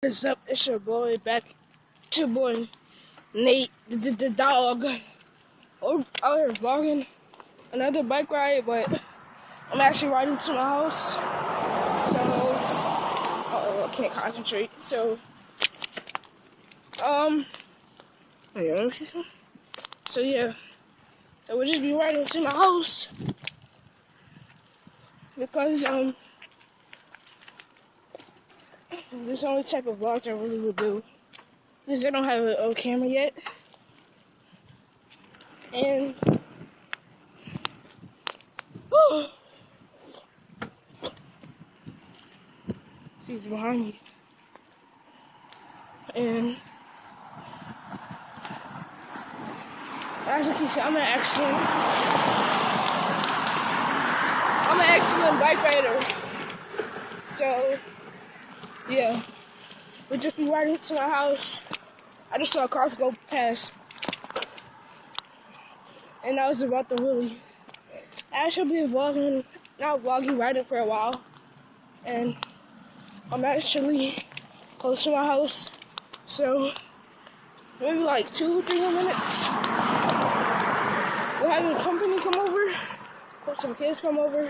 What's up? It's your boy back. It's your boy Nate, the dog. Out here vlogging another bike ride, but I'm actually riding to my house. So, I can't concentrate. So, wait, let me see something. So yeah, so we'll just be riding to my house because this is the only type of vlogs I really would do. Because I don't have a camera yet. And see, it's behind me. And as you can see, I'm an excellent bike rider. So yeah, we'll just be riding to my house. I just saw a car go past, and I was about to really. I should be not vlogging, riding for a while, and I'm actually close to my house, so maybe like 2-3 more minutes. We're having company come over, or some kids come over,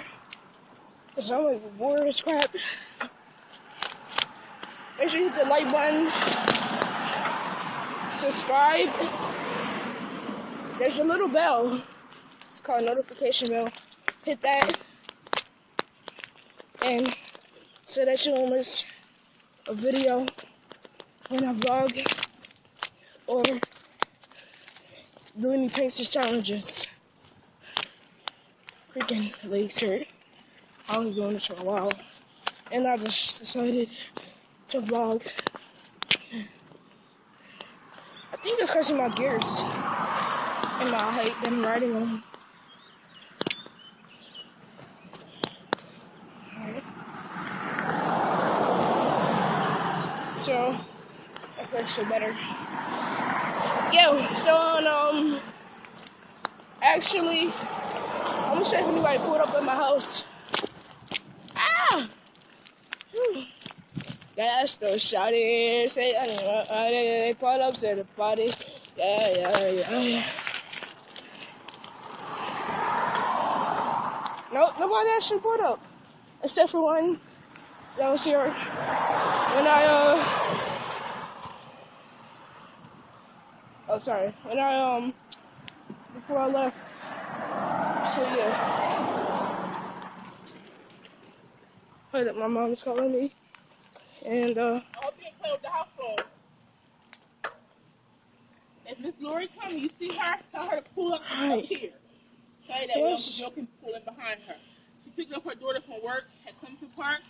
because I'm like bored as crap. Make sure you hit the like button, subscribe. There's a little bell. It's called notification bell. Hit that, and so that you don't miss a video when I vlog or do any paces challenges. Freaking legs hurt. I was doing this for a while, and I just decided to vlog. I think it's because of my gears and my height that I'm riding on. So I feel better. Yo, so actually, I'm gonna check if anybody pulled up at my house. Ah! That's those shawty say they pulled up to the party. Yeah. Nope, nobody actually pulled up. Except for one that was here when before I left. So yeah. Hold up, my mom's calling me. And I hope you ain't playing with the house phone. If Miss Lori comes, you see her, tell her to pull up here. Okay, that way Uncle Joe can pull in behind her. She picked up her daughter from work at Clemson Park,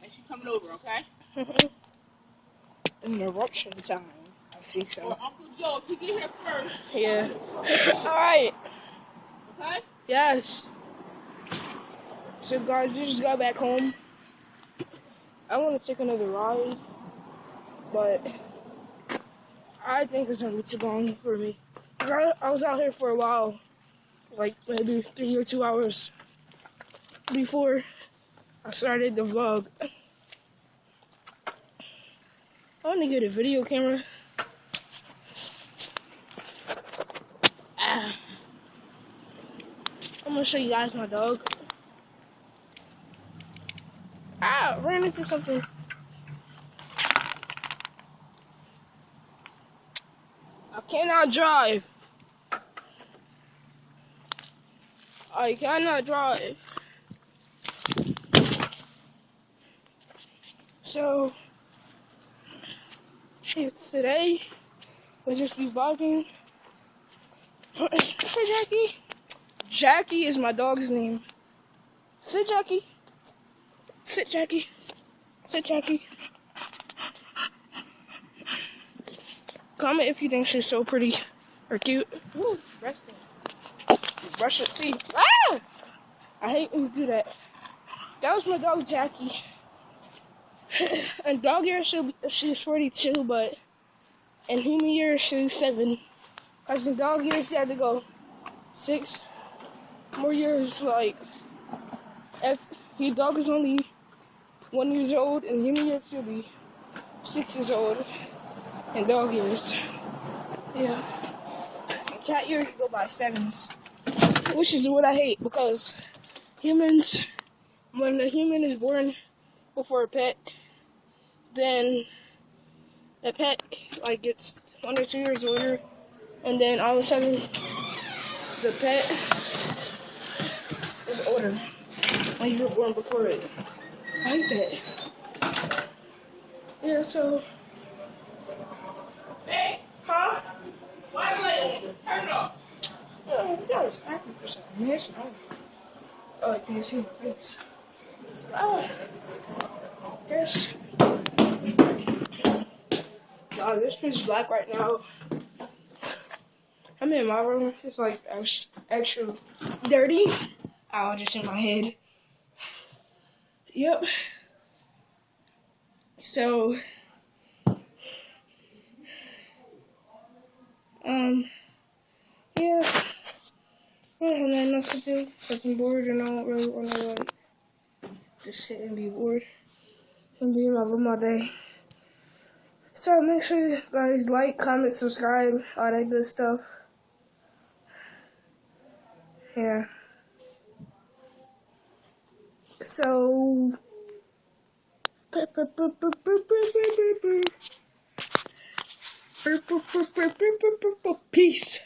and she's coming over, okay? Interruption time. I see so. Or Uncle Joe, if he get here first. Yeah. Alright. Okay? Yes. So guys, we just got back home. I want to take another ride, but I think it's gonna be too long for me. I was out here for a while, like maybe 3 or 2 hours before I started the vlog. I want to get a video camera. I'm gonna show you guys my dog. Ran into something. I cannot drive. I cannot drive. So, it's today. We'll just be vlogging. Say Jackie. Jackie is my dog's name. Sit, Jackie. Sit, Jackie. Sit, Jackie. Comment if you think she's so pretty or cute. Ooh, resting. Brush your teeth. Ah! I hate when you do that. That was my dog, Jackie. In dog year, she's 42, but in human year, she's 7. Because in dog years, she had to go 6 more years. Like, if your dog is only 1 year old, in human years, she'll be 6 years old, and dog years. Yeah. And cat years go by 7s, which is what I hate because humans, when a human is born before a pet, then the pet like gets 1 or 2 years older, and then all of a sudden the pet is older when you were born before it. I hate that. Yeah, so. Hey, Huh? why are you turn it off? That was acting for something. Yes, oh, can you see my face? Oh, there's. God, this pitch black right now. I'm in my room. It's like extra dirty. Oh, just in my head. Yep. So, yeah. I don't have nothing else to do because I'm bored and I don't really want to like just sit and be bored and be in my room all day. So make sure you guys like, comment, subscribe, all that good stuff. Yeah. So peace.